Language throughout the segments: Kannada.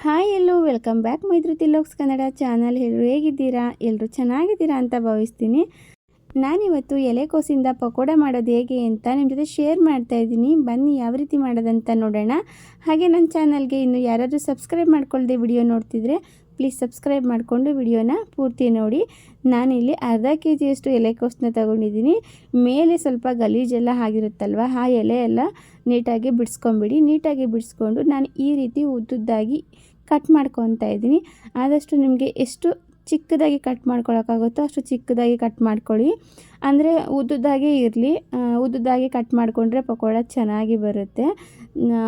ಹಾಯ್ ಎಲ್ಲೋ ವೆಲ್ಕಮ್ ಬ್ಯಾಕ್ ಮೈತ್ರಿ ಲೋಕ್ಸ್ ಕನ್ನಡ ಚಾನಲ್. ಎಲ್ಲರೂ ಹೇಗಿದ್ದೀರಾ? ಎಲ್ಲರೂ ಚೆನ್ನಾಗಿದ್ದೀರಾ ಅಂತ ಭಾವಿಸ್ತೀನಿ. ನಾನಿವತ್ತು ಎಲೆಕೋಸಿಂದ ಪಕೋಡ ಮಾಡೋದು ಹೇಗೆ ಅಂತ ನಿಮ್ಮ ಜೊತೆ ಶೇರ್ ಮಾಡ್ತಾ ಇದ್ದೀನಿ. ಬನ್ನಿ ಯಾವ ರೀತಿ ಮಾಡೋದಂತ ನೋಡೋಣ. ಹಾಗೆ ನನ್ನ ಚಾನಲ್ಗೆ ಇನ್ನು ಯಾರಾದರೂ ಸಬ್ಸ್ಕ್ರೈಬ್ ಮಾಡ್ಕೊಳ್ಳದೆ ವಿಡಿಯೋ ನೋಡ್ತಿದ್ರೆ ಪ್ಲೀಸ್ ಸಬ್ಸ್ಕ್ರೈಬ್ ಮಾಡಿಕೊಂಡು ವಿಡಿಯೋನ ಪೂರ್ತಿ ನೋಡಿ. ನಾನಿಲ್ಲಿ ಅರ್ಧ KGಯಷ್ಟು ಎಲೆಕೋಸನ್ನ ತಗೊಂಡಿದ್ದೀನಿ. ಮೇಲೆ ಸ್ವಲ್ಪ ಗಲೀಜೆಲ್ಲ ಆಗಿರುತ್ತಲ್ವ, ಆ ಎಲೆ ಎಲ್ಲ ನೀಟಾಗಿ ಬಿಡಿಸ್ಕೊಂಬಿಡಿ. ನೀಟಾಗಿ ಬಿಡಿಸ್ಕೊಂಡು ನಾನು ಈ ರೀತಿ ಉದ್ದುದ್ದಾಗಿ ಕಟ್ ಮಾಡ್ಕೊತಾ ಇದ್ದೀನಿ. ಆದಷ್ಟು ನಿಮಗೆ ಎಷ್ಟು ಚಿಕ್ಕದಾಗಿ ಕಟ್ ಮಾಡ್ಕೊಳಕ್ಕಾಗುತ್ತೋ ಅಷ್ಟು ಚಿಕ್ಕದಾಗಿ ಕಟ್ ಮಾಡ್ಕೊಳ್ಳಿ. ಅಂದರೆ ಉದ್ದುದ್ದಾಗೆ ಇರಲಿ. ಉದ್ದುದ್ದಾಗಿ ಕಟ್ ಮಾಡಿಕೊಂಡ್ರೆ ಪಕೋಡ ಚೆನ್ನಾಗಿ ಬರುತ್ತೆ.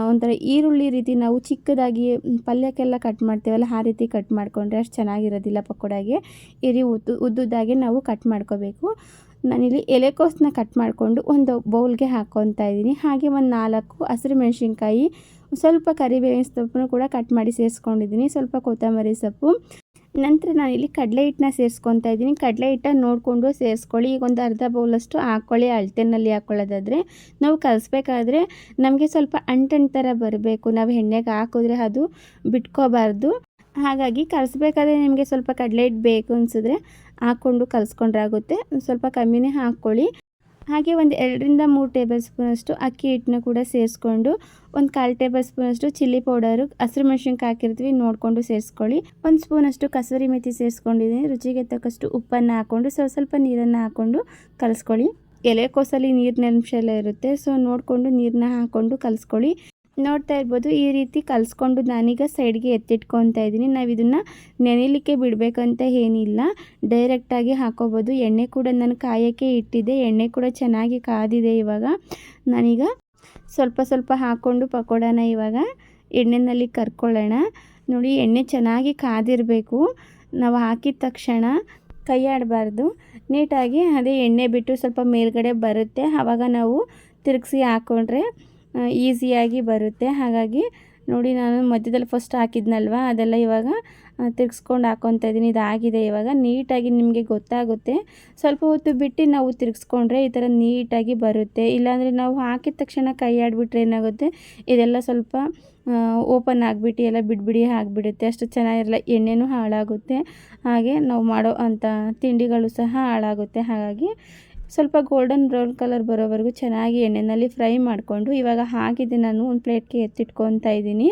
ಒಂಥರ ಈರುಳ್ಳಿ ರೀತಿ ನಾವು ಚಿಕ್ಕದಾಗಿ ಪಲ್ಯಕ್ಕೆಲ್ಲ ಕಟ್ ಮಾಡ್ತೀವಲ್ಲ, ಆ ರೀತಿ ಕಟ್ ಮಾಡಿಕೊಂಡ್ರೆ ಅಷ್ಟು ಚೆನ್ನಾಗಿರೋದಿಲ್ಲ ಪಕೋಡಾಗೆ. ಈ ರೀತಿ ಉದ್ದುದ್ದಾಗೆ ನಾವು ಕಟ್ ಮಾಡ್ಕೋಬೇಕು. ನಾನಿಲ್ಲಿ ಎಲೆಕೋಸನ್ನ ಕಟ್ ಮಾಡಿಕೊಂಡು ಒಂದು ಬೌಲ್ಗೆ ಹಾಕ್ಕೊತಾ ಇದ್ದೀನಿ. ಹಾಗೆ ಒಂದು 4 ಹಸಿರು ಮೆಣಸಿನ್ಕಾಯಿ, ಸ್ವಲ್ಪ ಕರಿಬೇವಿನ ಸೊಪ್ಪನ್ನು ಕೂಡ ಕಟ್ ಮಾಡಿ ಸೇರಿಸ್ಕೊಂಡಿದ್ದೀನಿ, ಸ್ವಲ್ಪ ಕೊತ್ತಂಬರಿ ಸೊಪ್ಪು. ನಂತರ ನಾನಿಲ್ಲಿ ಕಡಲೆ ಹಿಟ್ಟನ್ನ ಸೇರಿಸ್ಕೊತಾ ಇದ್ದೀನಿ. ಕಡಲೆ ಹಿಟ್ಟನ್ನು ನೋಡಿಕೊಂಡು ಸೇರಿಸ್ಕೊಳ್ಳಿ. ಈಗ ಒಂದು ಅರ್ಧ ಬೌಲಷ್ಟು ಹಾಕ್ಕೊಳ್ಳಿ. ಅಳತೆನಲ್ಲಿ ಹಾಕ್ಕೊಳ್ಳೋದಾದರೆ ನಾವು ಕಲಿಸ್ಬೇಕಾದ್ರೆ ನಮಗೆ ಸ್ವಲ್ಪ ಅಂಟು ಥರ ಬರಬೇಕು. ನಾವು ಎಣ್ಣೆಗೆ ಹಾಕಿದ್ರೆ ಅದು ಬಿಟ್ಕೋಬಾರ್ದು. ಹಾಗಾಗಿ ಕಲಿಸ್ಬೇಕಾದ್ರೆ ನಿಮಗೆ ಸ್ವಲ್ಪ ಕಡಲೆ ಹಿಟ್ಟು ಬೇಕು ಅನಿಸಿದ್ರೆ ಹಾಕ್ಕೊಂಡು ಕಲಿಸ್ಕೊಂಡ್ರೆ ಆಗುತ್ತೆ. ಸ್ವಲ್ಪ ಕಮ್ಮಿನೇ ಹಾಕ್ಕೊಳ್ಳಿ. ಹಾಗೆ ಒಂದು 2-3 ಟೇಬಲ್ ಸ್ಪೂನಷ್ಟು ಅಕ್ಕಿ ಹಿಟ್ಟನ್ನ ಕೂಡ ಸೇರಿಸ್ಕೊಂಡು, ಒಂದು 1/4 ಟೇಬಲ್ ಸ್ಪೂನಷ್ಟು ಚಿಲ್ಲಿ ಪೌಡರು, ಹಸಿರು ಮೆಣಸಿನ್ಕಾಯಿ ಹಾಕಿರ್ತೀವಿ ನೋಡಿಕೊಂಡು ಸೇರಿಸ್ಕೊಳ್ಳಿ. 1 ಸ್ಪೂನಷ್ಟು ಕಸೂರಿ ಮೆಥಿ ಸೇರಿಸ್ಕೊಂಡಿದ್ದೀನಿ. ರುಚಿಗೆ ತಕ್ಕಷ್ಟು ಉಪ್ಪನ್ನು ಹಾಕ್ಕೊಂಡು ಸ್ವಲ್ಪ ನೀರನ್ನು ಹಾಕ್ಕೊಂಡು ಕಲಿಸ್ಕೊಳ್ಳಿ. ಎಲೆಕೋಸಲ್ಲಿ ನೀರಿನ ಅಂಶ ಎಲ್ಲ ಇರುತ್ತೆ, ಸೊ ನೋಡಿಕೊಂಡು ನೀರನ್ನ ಹಾಕ್ಕೊಂಡು ಕಲಿಸ್ಕೊಳ್ಳಿ. ನೋಡ್ತಾ ಇರ್ಬೋದು, ಈ ರೀತಿ ಕಲಿಸ್ಕೊಂಡು ನಾನೀಗ ಸೈಡ್ಗೆ ಎತ್ತಿಟ್ಕೊತಾ ಇದ್ದೀನಿ. ನಾವು ಇದನ್ನು ನೆನೆಯಲಿಕ್ಕೆ ಬಿಡಬೇಕಂತ ಏನಿಲ್ಲ, ಡೈರೆಕ್ಟಾಗಿ ಹಾಕೋಬೋದು. ಎಣ್ಣೆ ಕೂಡ ನಾನು ಕಾಯೋಕ್ಕೆ ಇಟ್ಟಿದ್ದೆ, ಎಣ್ಣೆ ಕೂಡ ಚೆನ್ನಾಗಿ ಕಾದಿದೆ. ಇವಾಗ ನಾನೀಗ ಸ್ವಲ್ಪ ಹಾಕ್ಕೊಂಡು ಪಕೋಡನ ಇವಾಗ ಎಣ್ಣೆಯಲ್ಲಿ ಕರ್ಕೊಳ್ಳೋಣ. ನೋಡಿ, ಎಣ್ಣೆ ಚೆನ್ನಾಗಿ ಕಾದಿರಬೇಕು. ನಾವು ಹಾಕಿದ ತಕ್ಷಣ ಕೈ ಆಡಬಾರ್ದು. ನೀಟಾಗಿ ಅದೇ ಎಣ್ಣೆ ಬಿಟ್ಟು ಸ್ವಲ್ಪ ಮೇಲ್ಗಡೆ ಬರುತ್ತೆ, ಆವಾಗ ನಾವು ತಿರುಗಿಸಿ ಹಾಕ್ಕೊಂಡ್ರೆ ಈಸಿಯಾಗಿ ಬರುತ್ತೆ. ಹಾಗಾಗಿ ನೋಡಿ, ನಾನು ಮಧ್ಯದಲ್ಲಿ ಫಸ್ಟ್ ಹಾಕಿದ್ನಲ್ವ, ಅದೆಲ್ಲ ಇವಾಗ ತಿರ್ಗಿಸ್ಕೊಂಡು ಹಾಕ್ಕೊತಾ ಇದ್ದೀನಿ. ಇದಾಗಿದೆ. ಇವಾಗ ನೀಟಾಗಿ ನಿಮಗೆ ಗೊತ್ತಾಗುತ್ತೆ. ಸ್ವಲ್ಪ ಹೊತ್ತು ಬಿಟ್ಟು ನಾವು ತಿರ್ಗಿಸ್ಕೊಂಡ್ರೆ ಈ ಥರ ನೀಟಾಗಿ ಬರುತ್ತೆ. ಇಲ್ಲಾಂದರೆ ನಾವು ಹಾಕಿದ ತಕ್ಷಣ ಕೈ ಆಡಿಬಿಟ್ರೆ ಏನಾಗುತ್ತೆ, ಇದೆಲ್ಲ ಸ್ವಲ್ಪ ಓಪನ್ ಆಗಿಬಿಟ್ಟು ಎಲ್ಲ ಬಿಡಿ ಆಗಿಬಿಡುತ್ತೆ. ಅಷ್ಟು ಚೆನ್ನಾಗಿರಲ್ಲ, ಎಣ್ಣೆನೂ ಹಾಳಾಗುತ್ತೆ, ಹಾಗೆ ನಾವು ಮಾಡೋ ಅಂಥ ತಿಂಡಿಗಳು ಸಹ ಹಾಳಾಗುತ್ತೆ. ಹಾಗಾಗಿ ಸ್ವಲ್ಪ ಗೋಲ್ಡನ್ ಬ್ರೌನ್ ಕಲರ್ ಬರೋವರೆಗೂ ಚೆನ್ನಾಗಿ ಎಣ್ಣೆಯಲ್ಲಿ ಫ್ರೈ ಮಾಡಿಕೊಂಡು ಇವಾಗ ಹಾಕಿದ್ದೆ ನಾನು ಒಂದು ಪ್ಲೇಟ್ಗೆ ಎತ್ತಿಟ್ಕೊತಾ ಇದ್ದೀನಿ.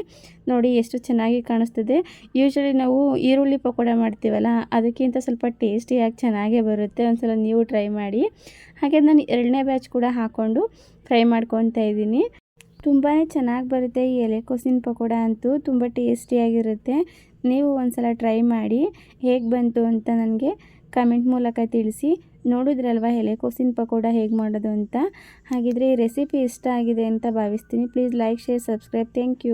ನೋಡಿ ಎಷ್ಟು ಚೆನ್ನಾಗಿ ಕಾಣಿಸ್ತಿದೆ. ಯೂಶ್ವಲಿ ನಾವು ಈರುಳ್ಳಿ ಪಕೋಡ ಮಾಡ್ತೀವಲ್ಲ, ಅದಕ್ಕಿಂತ ಸ್ವಲ್ಪ ಟೇಸ್ಟಿಯಾಗಿ ಚೆನ್ನಾಗೇ ಬರುತ್ತೆ. ಒಂದ್ಸಲ ನೀವು ಟ್ರೈ ಮಾಡಿ. ಹಾಗೆ ನಾನು 2ನೇ ಬ್ಯಾಚ್ ಕೂಡ ಹಾಕ್ಕೊಂಡು ಫ್ರೈ ಮಾಡ್ಕೊತಾ ಇದ್ದೀನಿ. ತುಂಬಾ ಚೆನ್ನಾಗಿ ಬರುತ್ತೆ ಈ ಎಲೆಕೋಸಿನ ಪಕೋಡ ಅಂತೂ, ತುಂಬ ಟೇಸ್ಟಿಯಾಗಿರುತ್ತೆ. ನೀವು ಒಂದ್ಸಲ ಟ್ರೈ ಮಾಡಿ ಹೇಗೆ ಬಂತು ಅಂತ ನನಗೆ ಕಮೆಂಟ್ ಮೂಲಕ ತಿಳಿಸಿ. ನೋಡಿದ್ರಲ್ವ ಎಲೆಕೋಸಿನ ಪಕೋಡ ಹೇಗೆ ಮಾಡೋದು ಅಂತ. ಹಾಗಿದ್ರೆ ಈ ರೆಸಿಪಿ ಇಷ್ಟ ಆಗಿದೆ ಅಂತ ಭಾವಿಸ್ತೀನಿ. Please like, share, subscribe. Thank you.